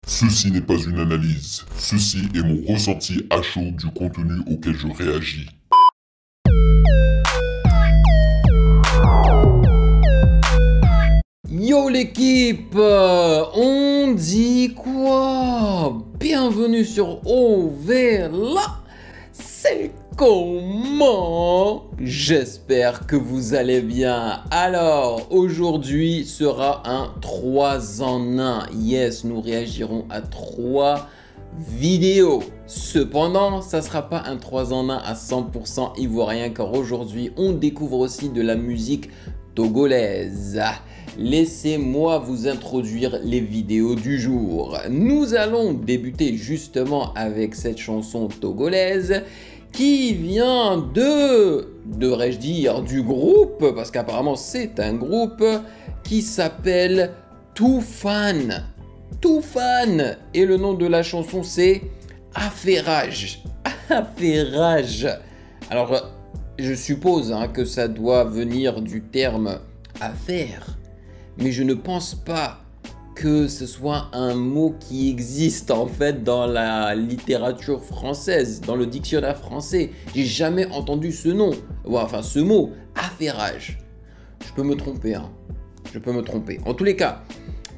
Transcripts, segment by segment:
Ceci n'est pas une analyse. Ceci est mon ressenti à chaud du contenu auquel je réagis. Yo l'équipe, on dit quoi? Bienvenue sur OVLA. C'est comment? J'espère que vous allez bien. Alors, aujourd'hui sera un 3 en 1. Yes, nous réagirons à 3 vidéos. Cependant, ça sera pas un 3 en 1 à 100% ivoirien, car aujourd'hui, on découvre aussi de la musique togolaise. Laissez-moi vous introduire les vidéos du jour. Nous allons débuter justement avec cette chanson togolaise qui vient devrais-je dire, du groupe, parce qu'apparemment c'est un groupe qui s'appelle Toufan. Toufan, et le nom de la chanson c'est Affairage. Affairage. Alors je suppose que ça doit venir du terme affaire, mais je ne pense pas que ce soit un mot qui existe en fait dans la littérature française, dans le dictionnaire français. J'ai jamais entendu ce nom, enfin ce mot, affairage. Je peux me tromper, je peux me tromper. En tous les cas,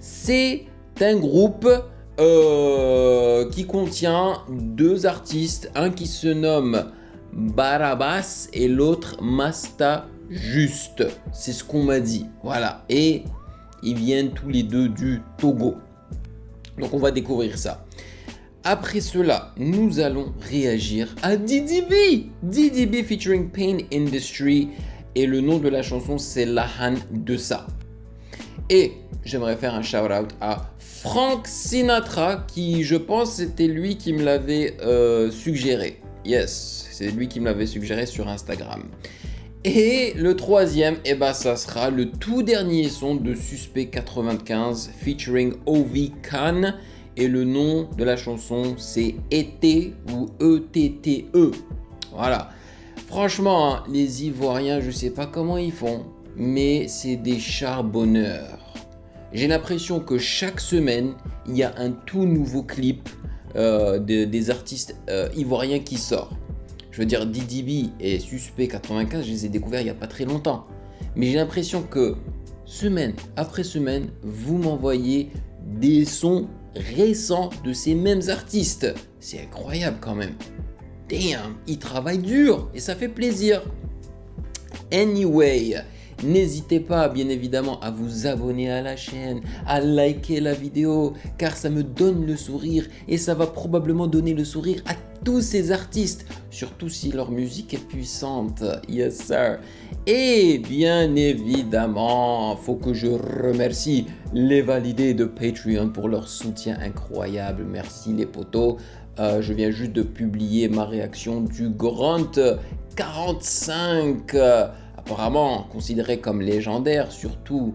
c'est un groupe qui contient 2 artistes, un qui se nomme Barabas et l'autre Masta Juste. C'est ce qu'on m'a dit, voilà. Et ils viennent tous les deux du Togo. Donc on va découvrir ça. Après cela, nous allons réagir à Didi B. Didi B featuring Pain Industry. Et le nom de la chanson, c'est Lahan de ça. Et j'aimerais faire un shout-out à Frank Sinatra, qui, je pense, c'était lui qui me l'avait suggéré. Yes, c'est lui qui me l'avait suggéré sur Instagram. Et le troisième, ça sera le tout dernier son de Suspect 95 featuring Ovi Khan. Et le nom de la chanson, c'est Été ou E-T-T-E. Voilà. Franchement, les Ivoiriens, je sais pas comment ils font, mais c'est des charbonneurs. J'ai l'impression que chaque semaine, il y a un tout nouveau clip des artistes ivoiriens qui sort. Je veux dire, Didi B et Suspect 95, je les ai découverts il n'y a pas très longtemps. Mais j'ai l'impression que semaine après semaine, vous m'envoyez des sons récents de ces mêmes artistes. C'est incroyable quand même. Damn, ils travaillent dur et ça fait plaisir. Anyway, n'hésitez pas bien évidemment à vous abonner à la chaîne, à liker la vidéo, car ça me donne le sourire et ça va probablement donner le sourire à tous ces artistes, surtout si leur musique est puissante. Yes sir. Et bien évidemment, faut que je remercie les validés de Patreon pour leur soutien incroyable. Merci les potos. Je viens juste de publier ma réaction du Grand 45. Apparemment considéré comme légendaire, surtout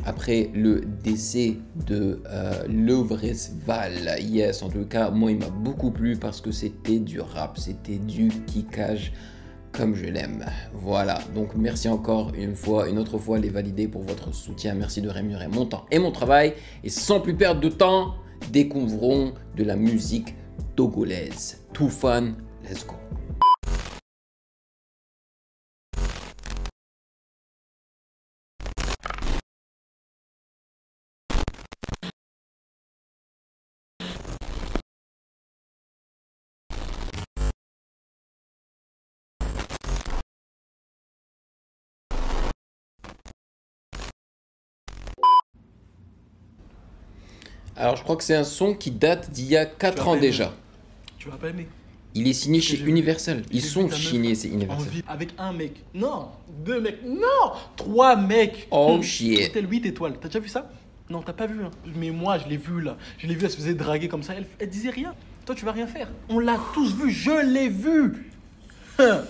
après le décès de Lovresval. Yes, en tout cas, moi il m'a beaucoup plu parce que c'était du rap, c'était du kickage comme je l'aime. Voilà, donc merci encore une autre fois les validés pour votre soutien. Merci de rémunérer mon temps et mon travail. Et sans plus perdre de temps, découvrons de la musique togolaise. Toufan, let's go. Alors je crois que c'est un son qui date d'il y a 4 ans déjà. Tu vas pas aimer. Il est signé chez Universal. Ils sont signés, c'est Universal. Avec un mec. Non, 2 mecs. Non, 3 mecs. Oh shit. Hôtel 8 étoiles. T'as déjà vu ça? Non, t'as pas vu. Mais moi, je l'ai vu là. Je l'ai vu, elle se faisait draguer comme ça. Elle disait rien. Toi, tu vas rien faire. On l'a tous vu. Je l'ai vu. Ta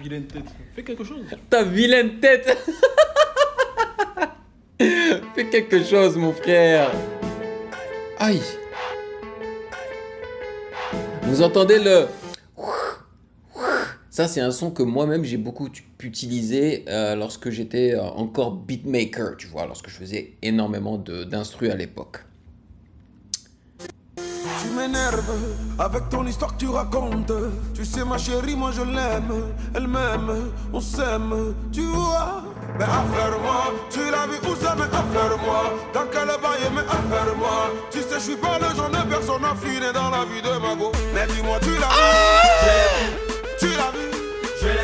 vilaine tête. Fais quelque chose. Ta vilaine tête. Fais quelque chose, mon frère. Aïe. Vous entendez le... Ça, c'est un son que moi-même j'ai beaucoup utilisé lorsque j'étais encore beatmaker, tu vois, lorsque je faisais énormément d'instru à l'époque. Tu m'énerves avec ton histoire que tu racontes. Tu sais ma chérie, moi je l'aime. Elle m'aime, on s'aime, tu vois. Mais affaire-moi, tu l'as vu où ça, mais affaire-moi. Dans quel bail, mais affaire-moi. Tu sais, je suis pas le genre de personne affinée dans la vie de ma go. Mais dis-moi, tu l'as vu, tu l'as vu, je l'ai vu.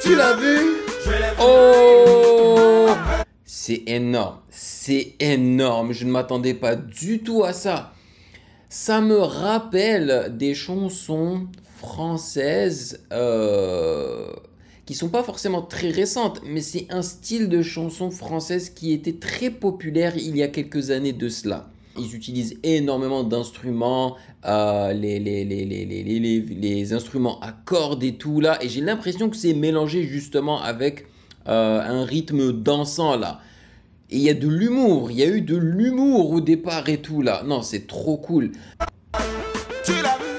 Tu l'as vu? Je l'ai vu. Oh! C'est énorme, je ne m'attendais pas du tout à ça. Ça me rappelle des chansons françaises qui sont pas forcément très récentes, mais c'est un style de chanson française qui était très populaire il y a quelques années de cela. Ils utilisent énormément d'instruments, les instruments à cordes et tout là, et j'ai l'impression que c'est mélangé justement avec un rythme dansant là. Et il y a de l'humour, il y a eu de l'humour au départ et tout là. Non, c'est trop cool. Tu l'as vu,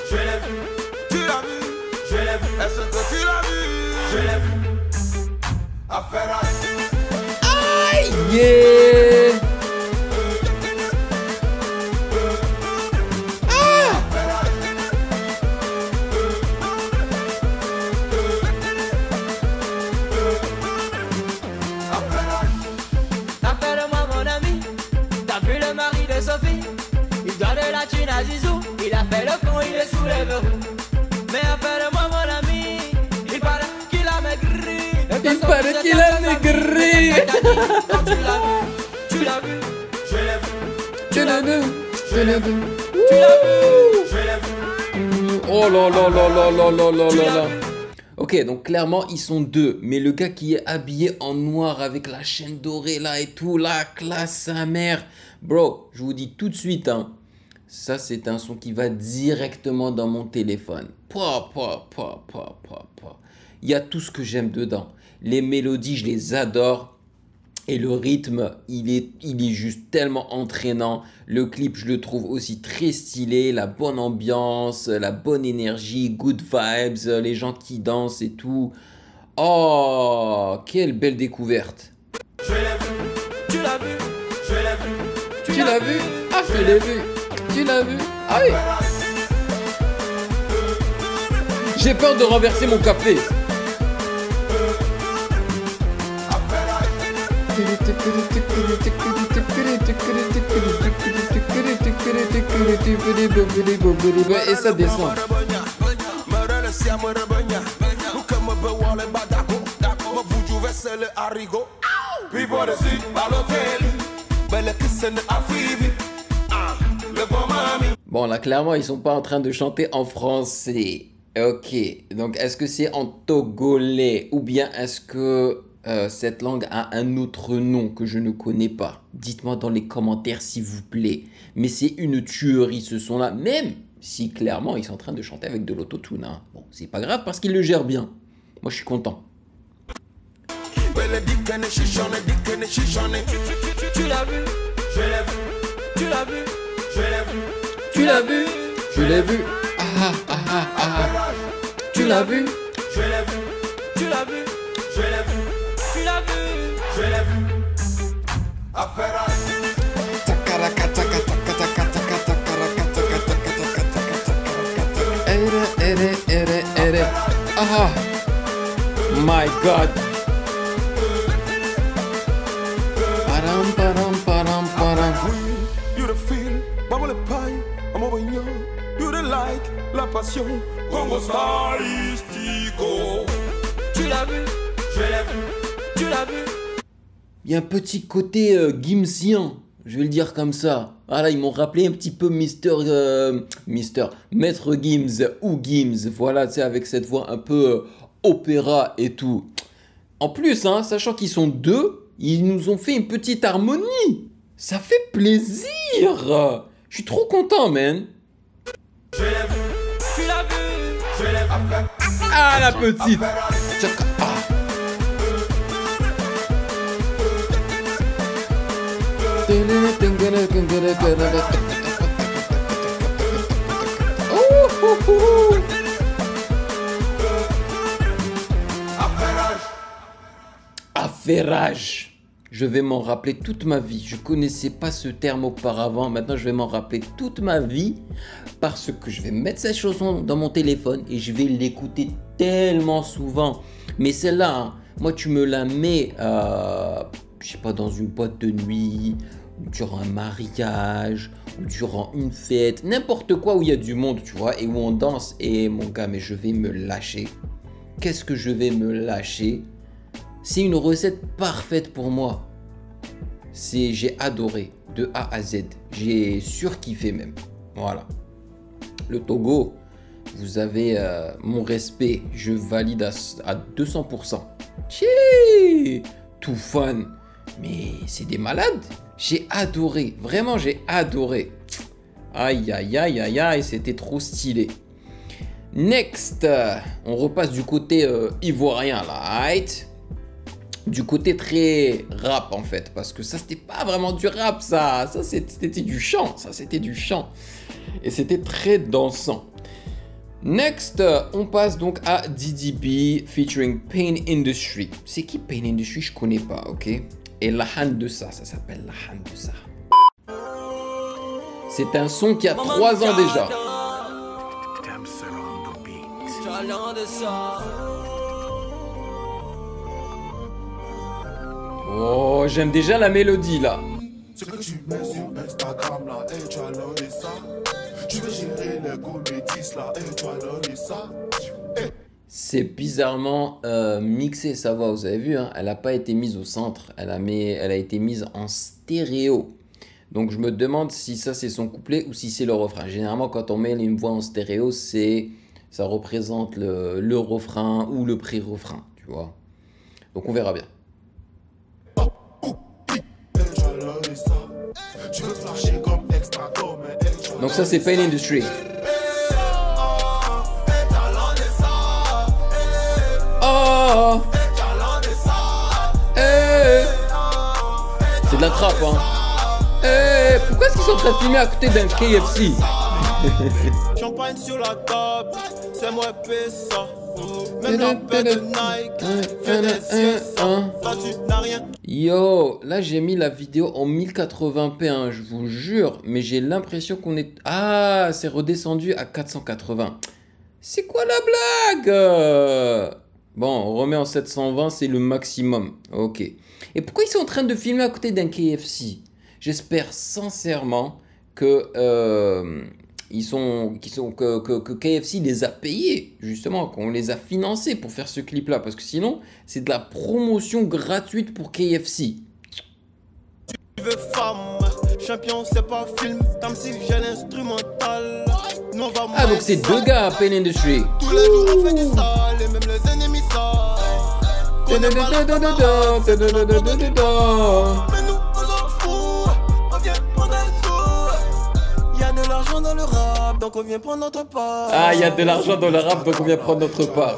je l'ai vu. Tu l'as vu, je l'ai vu. Est-ce que tu l'as vu, je l'ai vu. Affaire à... Aïe, yeah. Il a fait le con, il est sous les verrous. Mais appelle-moi mon ami, il paraît qu'il a maigri. Il paraît qu'il a maigri. Tu l'as vu, Je l'ai vu, Tu l'as vu, tu l'as vu. tu l'as vu. je l'ai vu. Oh là là là là là là là là là. Ok, donc clairement ils sont deux, mais le gars qui est habillé en noir avec la chaîne dorée là et tout, la classe sa mère. Bro, je vous dis tout de suite, hein. Ça, c'est un son qui va directement dans mon téléphone. Il y a tout ce que j'aime dedans. Les mélodies, je les adore. Et le rythme, il est juste tellement entraînant. Le clip, je le trouve aussi très stylé. La bonne ambiance, la bonne énergie, good vibes, les gens qui dansent et tout. Oh, quelle belle découverte. Je l'ai vu, Tu l'as vu, je l'ai vu. Tu l'as vu? Ah, je l'ai vu. Tu l'as vu? Ah oui. J'ai peur de renverser mon café. Et ça descend. Bon, là, clairement, ils sont pas en train de chanter en français. Ok, donc est-ce que c'est en togolais ou bien est-ce que cette langue a un autre nom que je ne connais pas? Dites-moi dans les commentaires s'il vous plaît. Mais c'est une tuerie ce son-là, même si clairement ils sont en train de chanter avec de l'autotune. Hein. Bon, c'est pas grave parce qu'ils le gèrent bien. Moi, je suis content. tu l'as vu, Je l'ai vu, tu l'as vu. je l'ai vu. Tu l'as vu? Je l'ai vu. Ah, ah, ah, ah. Tu l'as vu? Je l'ai vu, Tu l'as vu, je l'ai vu. tu l'as vu. Je l'ai vu. Affaire à... Ah, my God. Param, param, param, param. You the feel, bubble the pie, I'm over you. You the like, la passion, Congo stylistico. Tu l'as vu, Je l'ai vu, tu l'as vu. Il y a un petit côté Gimsien, je vais le dire comme ça. Voilà, ils m'ont rappelé un petit peu Maître Gims ou Gims. Voilà, tu sais, avec cette voix un peu opéra et tout. En plus, hein, sachant qu'ils sont deux, ils nous ont fait une petite harmonie. Ça fait plaisir. Je suis trop content, man. je l'ai vu, Tu l'as vu, je l'ai vu. Ah, la petite. Tchaka, ah. affairage. Je vais m'en rappeler toute ma vie. Je connaissais pas ce terme auparavant. Maintenant, je vais m'en rappeler toute ma vie parce que je vais mettre cette chanson dans mon téléphone et je vais l'écouter tellement souvent. Mais celle-là, hein, moi, tu me la mets, je sais pas, dans une boîte de nuit, ou durant un mariage, ou durant une fête, n'importe quoi où il y a du monde, tu vois, et où on danse. Et mon gars, mais je vais me lâcher. Qu'est-ce que je vais me lâcher? C'est une recette parfaite pour moi. J'ai adoré de A à Z. J'ai surkiffé même. Voilà. Le Togo, vous avez mon respect. Je valide à 200%. Tchii, tout fun. Mais c'est des malades. J'ai adoré. Vraiment, j'ai adoré. Aïe, aïe, aïe, aïe, aïe. C'était trop stylé. Next. On repasse du côté ivoirien là. Right? Du côté très rap en fait, parce que ça c'était pas vraiment du rap, ça c'était du chant, et c'était très dansant. Next, on passe donc à DDB featuring Pain Industry. C'est qui Pain Industry? Je connais pas, ok. Et La Han de ça s'appelle La Han de ça. C'est un son qui a 3 ans déjà. Oh, j'aime déjà la mélodie là. Ce que tu mets sur Instagram là, et tu as l'ordre ça. Tu veux gérer les comédies là, et tu as l'ordre ça. C'est bizarrement mixé, ça va, vous avez vu, hein, elle n'a pas été mise au centre, elle a été mise en stéréo. Donc je me demande si ça c'est son couplet ou si c'est le refrain. Généralement quand on met une voix en stéréo, ça représente le refrain ou le pré-refrain, tu vois. Donc on verra bien. Donc ça c'est Pain Industry. Oh, c'est de la trappe hein. Pourquoi est-ce qu'ils sont en train de filmer à côté d'un KFC? Champagne sur la table, c'est moi ça. Même la paix de Nike, fais des siestas. Toi tu n'as rien. Yo, là j'ai mis la vidéo en 1080p, hein, je vous jure, mais j'ai l'impression qu'on est... Ah, c'est redescendu à 480. C'est quoi la blague? Bon, on remet en 720, c'est le maximum. Ok. Et pourquoi ils sont en train de filmer à côté d'un KFC? J'espère sincèrement que, que KFC les a payés, justement, qu'on les a financés pour faire ce clip-là. Parce que sinon, c'est de la promotion gratuite pour KFC. Tu veux femme, champion, c'est pas film, comme si j'ai l'instrumental. Ah, donc c'est 2 gars à Pain Industry. Tous les jours on fait du sale, et même les ennemis savent. Mais nous on s'en fout, on vient prendre un tour. Y'a de l'argent dans le rap, donc on vient prendre notre part. Ah, il y a de l'argent dans le rap, donc on vient prendre notre part.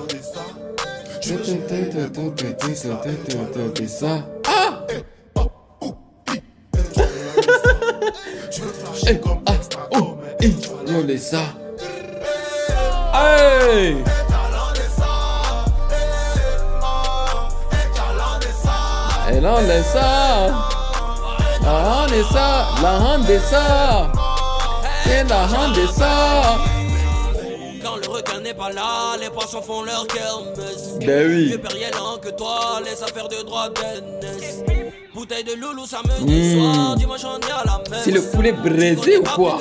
Ah! Ça. Hey! Et là on est ça. La on est ça. La hand est ça. Et la hand est ça. Quand le requin n'est pas là, les poissons font leur kermesse. Ben oui. Je parie rien que toi, laisse affaire de droit d'aînesse. Bouteille de loulou samedi soir, dimanche on est à la messe. C'est le poulet braisé ou quoi?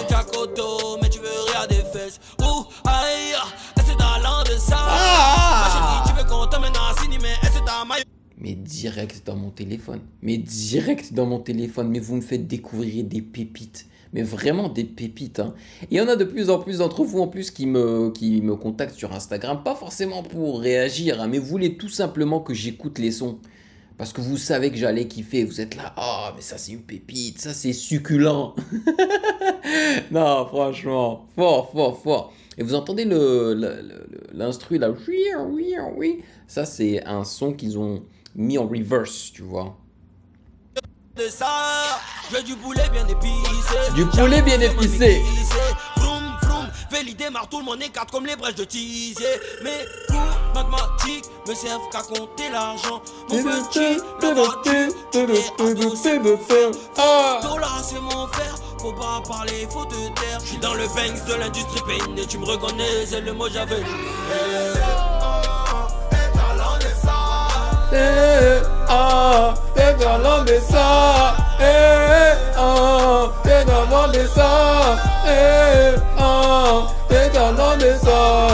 Mais tu veux rien des fesses. Ouh, aïe, c'est talent de ça. Ah! Tu veux qu'on t'emmène à cinéma, c'est ta maille. Mais direct dans mon téléphone. Mais direct dans mon téléphone. Mais vous me faites découvrir des pépites. Mais vraiment des pépites. Hein. Et il y en a de plus en plus d'entre vous en plus qui me contactent sur Instagram. Pas forcément pour réagir, hein, mais vous voulez tout simplement que j'écoute les sons. Parce que vous savez que j'allais kiffer. Vous êtes là, oh, mais ça c'est une pépite, ça c'est succulent. Non, franchement, fort. Et vous entendez l'instru là, oui. Ça c'est un son qu'ils ont mis en reverse, tu vois. De ça, je veux du poulet bien épicé. Du poulet bien épicé. Vroom, vroom, fais l'idée marteau, le monnaie 4 comme les brèches de Tizier. Mes cours mathématiques me servent qu'à compter l'argent. Mon petit, la voiture, tu es ado, c'est me faire. Dollar, c'est mon frère, faut pas parler, faut te taire. J'suis dans le banks de l'industrie pain et tu me reconnais, c'est le mot j'avais. T'es dans l'homme de ça, t'es dans l'homme de ça, t'es dans l'homme de ça.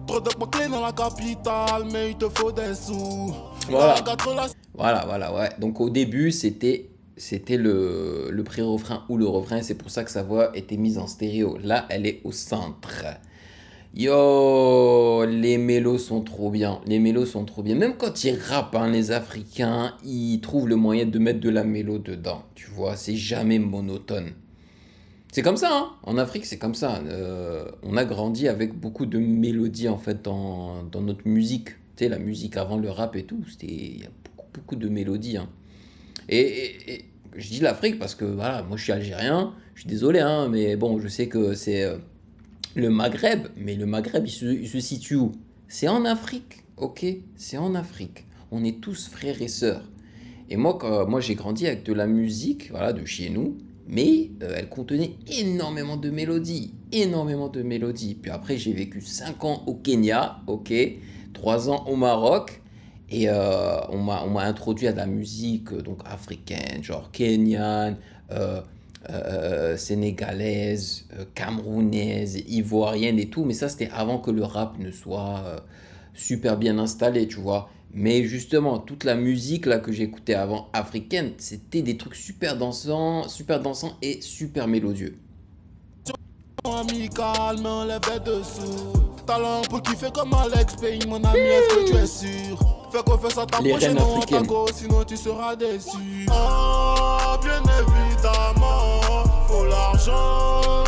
Trop de clés dans la capitale, mais il te faut des sous. Voilà, ouais. Donc au début, c'était le pré-refrain ou le refrain, c'est pour ça que sa voix était mise en stéréo. Là, elle est au centre. Yo, les mélos sont trop bien. Même quand ils rappent, hein, les Africains, ils trouvent le moyen de mettre de la mélo dedans. Tu vois, c'est jamais monotone. C'est comme ça, hein. En Afrique, c'est comme ça. On a grandi avec beaucoup de mélodies, en fait, dans notre musique. Tu sais, la musique avant le rap et tout, il y a beaucoup de mélodies, hein. Et je dis l'Afrique parce que, voilà, moi, je suis algérien. Je suis désolé, hein, mais bon, je sais que c'est... le Maghreb, mais le Maghreb, il se situe où? C'est en Afrique, ok? C'est en Afrique. On est tous frères et sœurs. Et moi, j'ai grandi avec de la musique, voilà, de chez nous, mais elle contenait énormément de mélodies. Puis après, j'ai vécu 5 ans au Kenya, ok? 3 ans au Maroc. Et on m'a introduit à de la musique donc africaine, genre kenyane, sénégalaise, camerounaise, ivoirienne et tout, mais ça c'était avant que le rap ne soit super bien installé, tu vois. Mais justement, toute la musique là que j'écoutais avant africaine, c'était des trucs super dansants et super mélodieux. Amical, mais on lève dessous. Talent pour kiffer comme Alex Payne, mon ami, est-ce que tu es sûr? Fais confiance à ta prochaine go, sinon tu seras déçu. Oh, bien évidemment, faut l'argent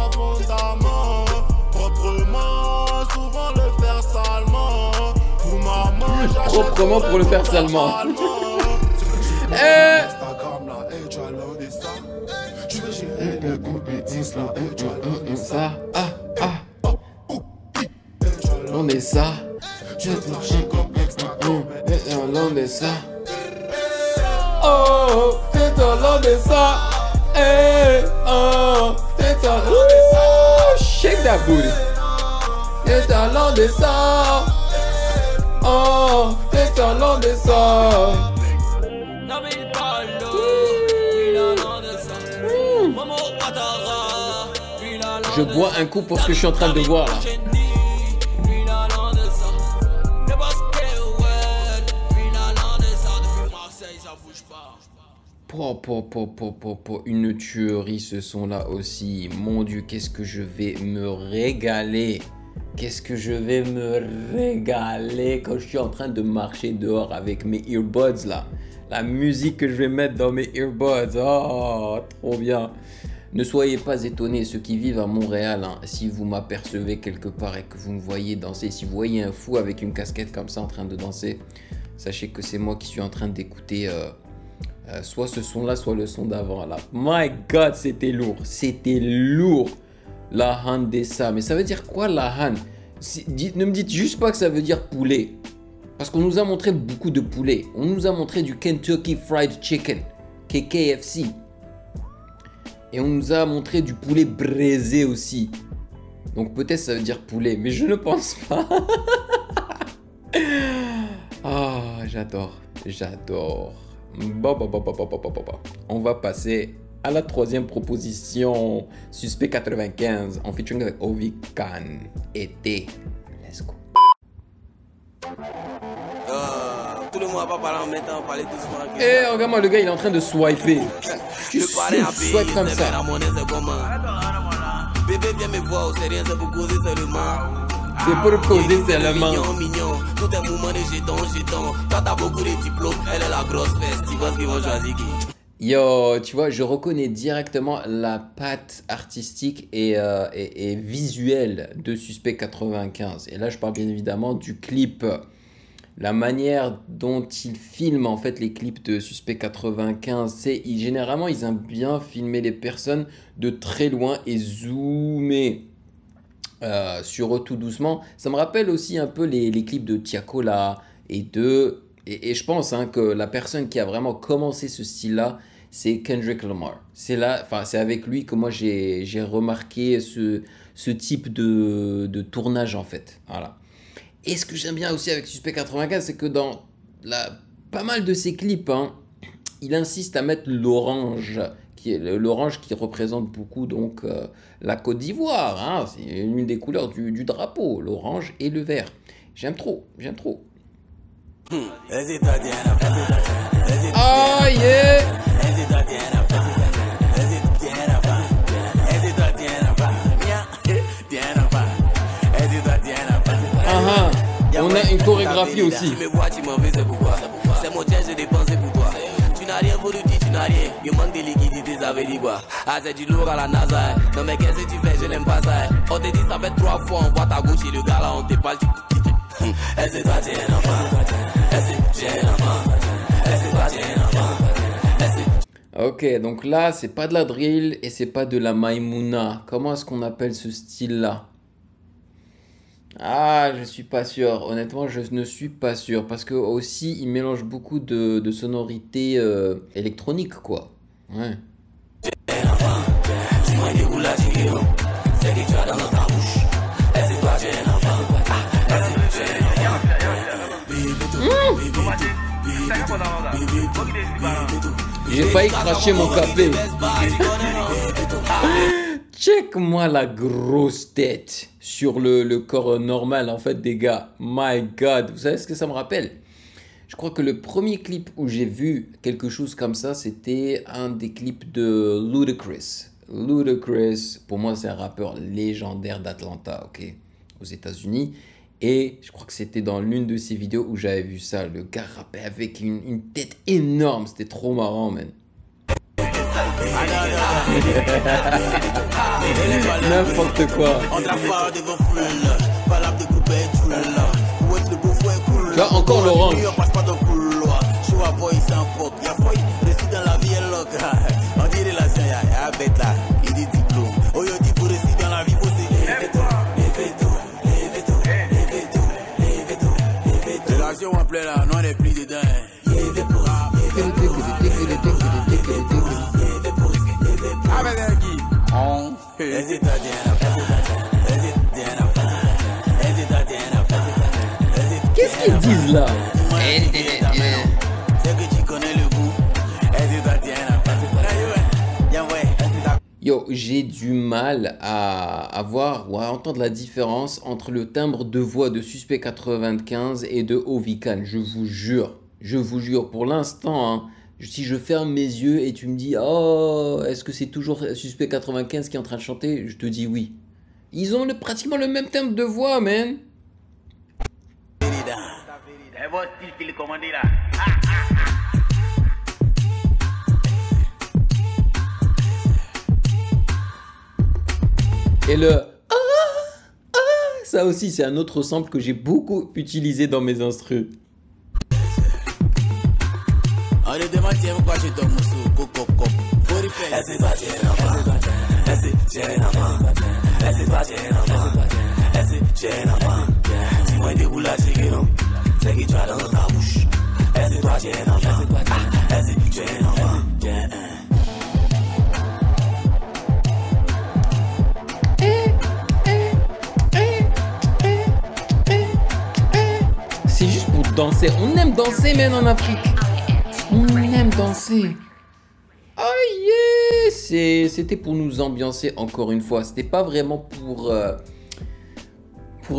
abondamment, proprement, souvent le faire salement. Pour maman, proprement pour le faire salement. Instagram là, et tu as l'un des ça. Tu veux gérer les compétitions là, et tu as l'un des ça. On est ça. On est ça. Oh, t'es dans l'on de ça. T'es dans l'on de ça. Shake that booty. T'es dans l'on de ça. Oh, t'es dans l'on de ça. Je bois un coup pour ce que je suis en train de voir là. Une tuerie ce son là aussi. Mon Dieu, qu'est-ce que je vais me régaler. Quand je suis en train de marcher dehors avec mes earbuds là. La musique que je vais mettre dans mes earbuds. Oh, trop bien. Ne soyez pas étonnés, ceux qui vivent à Montréal, hein, si vous m'apercevez quelque part et que vous me voyez danser, si vous voyez un fou avec une casquette comme ça en train de danser, sachez que c'est moi qui suis en train d'écouter soit ce son-là, soit le son d'avant. Là. My God, c'était lourd. La Han Dessa. Mais ça veut dire quoi, la Han? Ne me dites juste pas que ça veut dire poulet. Parce qu'on nous a montré beaucoup de poulet. On nous a montré du Kentucky Fried Chicken, KFC. Et on nous a montré du poulet braisé aussi. Donc peut-être ça veut dire poulet, mais je ne pense pas. Ah, j'adore. Bon. On va passer à la 3e proposition. Suspect 95 en featuring avec Ovi Khan. Été. Let's go. Tout le monde va pas parler en même temps, parler doucement. Eh, regarde-moi, le gars, il est en train de swiper. Tu swipes comme ça. Bébé, viens me voir, c'est rien, c'est pour causer seulement. C'est pour causer seulement. Mignon, tout est mouvement de jetons. Toi, t'as beaucoup de diplômes, elle est la grosse fesse. Tu penses qu'ils vont choisir qui? Yo, tu vois, je reconnais directement la patte artistique et visuelle de Suspect 95. Et là, je parle bien évidemment du clip. La manière dont ils filment en fait les clips de Suspect 95, généralement ils aiment bien filmer les personnes de très loin et zoomer. sur Tout Doucement. Ça me rappelle aussi un peu les clips de Tiakola et je pense hein, que la personne qui a vraiment commencé ce style-là, c'est Kendrick Lamar. C'est avec lui que moi j'ai remarqué ce type de tournage en fait. Voilà. Et ce que j'aime bien aussi avec Suspect 95, c'est que dans pas mal de ses clips, hein, il insiste à mettre l'orange, l'orange qui représente beaucoup donc la Côte d'Ivoire. Hein, c'est une des couleurs du drapeau, l'orange et le vert. J'aime trop. Ah yeah! On a une chorégraphie aussi. C'est mon tiers, j'ai dépensé pour toi. Tu n'as rien voulu dire, tu n'as rien. Il manque de liquidité, ça veut dire quoi? Ah, c'est du lourd à la NASA. Non, mais qu'est-ce que tu fais? Je n'aime pas ça. On te dit, ça fait 3 fois, on voit ta gauche et le gars là, on te parle. Est-ce que toi, t'es un enfant? Est-ce que tu es un enfant? Est-ce que toi, t'es un enfant? Ok, donc là, c'est pas de la drill et c'est pas de la Maïmouna. Comment est-ce qu'on appelle ce style-là? Ah, je suis pas sûr. Honnêtement, je ne suis pas sûr. Parce que aussi, il mélange beaucoup de sonorités électroniques, quoi. Ouais. J'ai failli cracher mon café. Check-moi la grosse tête sur le corps normal en fait des gars. My God, vous savez ce que ça me rappelle? Je crois que le premier clip où j'ai vu quelque chose comme ça, c'était un des clips de Ludacris. Ludacris, pour moi, c'est un rappeur légendaire d'Atlanta, ok, aux États-Unis. Et je crois que c'était dans l'une de ses vidéos où j'avais vu ça. Le gars rappait avec une tête énorme. C'était trop marrant, man. N'importe quoi. Là encore l'orange. Qu'est-ce qu'ils disent là? Yo, j'ai du mal à voir ou à entendre la différence entre le timbre de voix de Suspect 95 et de Ovican. Je vous jure, pour l'instant, hein, si je ferme mes yeux et tu me dis « Oh, est-ce que c'est toujours Suspect 95 qui est en train de chanter ?» Je te dis oui. Ils ont pratiquement le même timbre de voix, man. Et le ça aussi, c'est un autre sample que j'ai beaucoup utilisé dans mes instrus. C'est juste pour danser. On aime danser, man, en Afrique. On aime danser. Oh yeah! C'était pour nous ambiancer encore une fois. C'était pas vraiment pour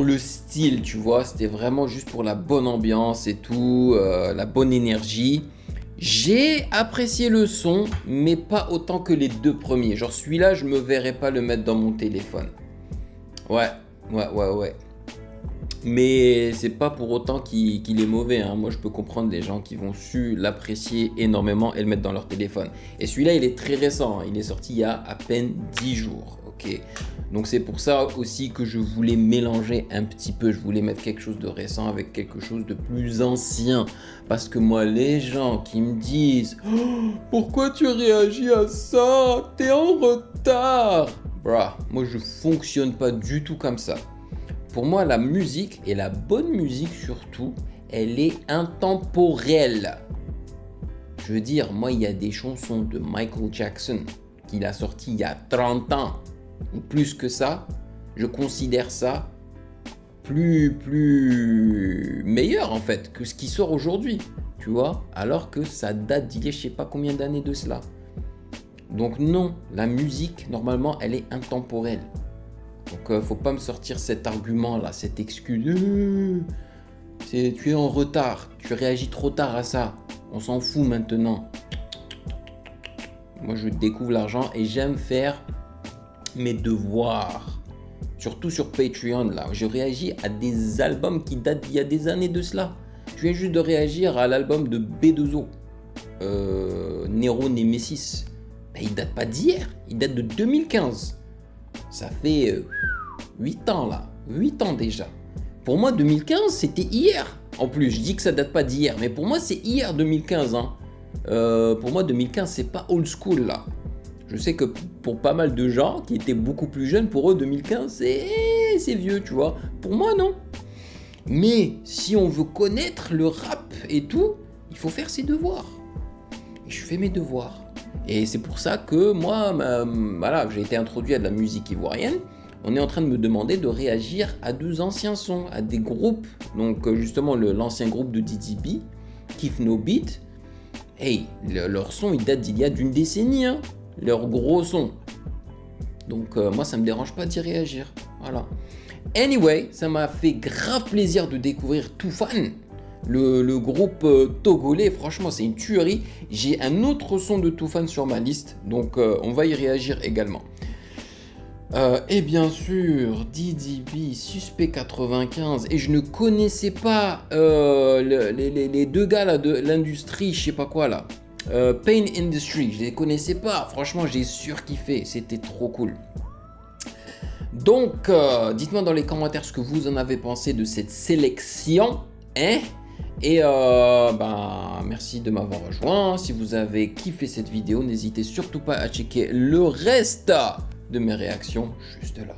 le style, tu vois. C'était vraiment juste pour la bonne ambiance et tout, la bonne énergie. J'ai apprécié le son, mais pas autant que les deux premiers. Genre celui-là, je me verrais pas le mettre dans mon téléphone. Ouais. Mais c'est pas pour autant qu'il est mauvais, hein. Moi je peux comprendre les gens qui vont su l'apprécier énormément et le mettre dans leur téléphone. Et celui-là il est très récent, hein. Il est sorti il y a à peine 10 jours, ok. Donc c'est pour ça aussi que je voulais mélanger un petit peu. Je voulais mettre quelque chose de récent avec quelque chose de plus ancien. Parce que moi les gens qui me disent oh, pourquoi tu réagis à ça? T'es en retard. Bruh, moi je fonctionne pas du tout comme ça. Pour moi, la musique, et la bonne musique surtout, elle est intemporelle. Je veux dire, moi, il y a des chansons de Michael Jackson qu'il a sorti il y a 30 ans, ou plus que ça. Je considère ça plus meilleur en fait que ce qui sort aujourd'hui, tu vois, alors que ça date d'il y a je sais pas combien d'années de cela. Donc non, la musique, normalement, elle est intemporelle. Donc faut pas me sortir cet argument là, cette excuse. Tu es en retard, tu réagis trop tard à ça. On s'en fout maintenant. Moi, je découvre l'argent et j'aime faire mes devoirs. Surtout sur Patreon, là. Je réagis à des albums qui datent d'il y a des années de cela. Je viens juste de réagir à l'album de B2O. Nero Nemesis. Ben, il date pas d'hier. Il date de 2015. Ça fait 8 ans, là. 8 ans déjà. Pour moi, 2015, c'était hier. En plus, je dis que ça date pas d'hier, mais pour moi, c'est hier 2015. Hein. Pour moi, 2015, c'est pas old school, là. Je sais que pour pas mal de gens qui étaient beaucoup plus jeunes, pour eux, 2015, c'est vieux, tu vois. Pour moi, non. Mais si on veut connaître le rap et tout, il faut faire ses devoirs. Et je fais mes devoirs. Et c'est pour ça que moi, voilà, j'ai été introduit à de la musique ivoirienne. On est en train de me demander de réagir à deux anciens sons, à des groupes. Donc justement, l'ancien groupe de DDB, Kiff No Beat. Hey, leur son, il date d'il y a d'une décennie, hein. Leur gros son. Donc moi, ça me dérange pas d'y réagir. Voilà. Anyway, ça m'a fait grave plaisir de découvrir Toufan. Le groupe togolais, franchement, c'est une tuerie. J'ai un autre son de Toufan sur ma liste. Donc on va y réagir également. Et bien sûr, DDB, Suspect 95, et je ne connaissais pas les deux gars là de l'industrie, je sais pas quoi là, Pain Industry, je les connaissais pas, franchement j'ai surkiffé, c'était trop cool. Donc, dites-moi dans les commentaires ce que vous en avez pensé de cette sélection, hein. Et merci de m'avoir rejoint. Si vous avez kiffé cette vidéo, n'hésitez surtout pas à checker le reste de mes réactions juste là.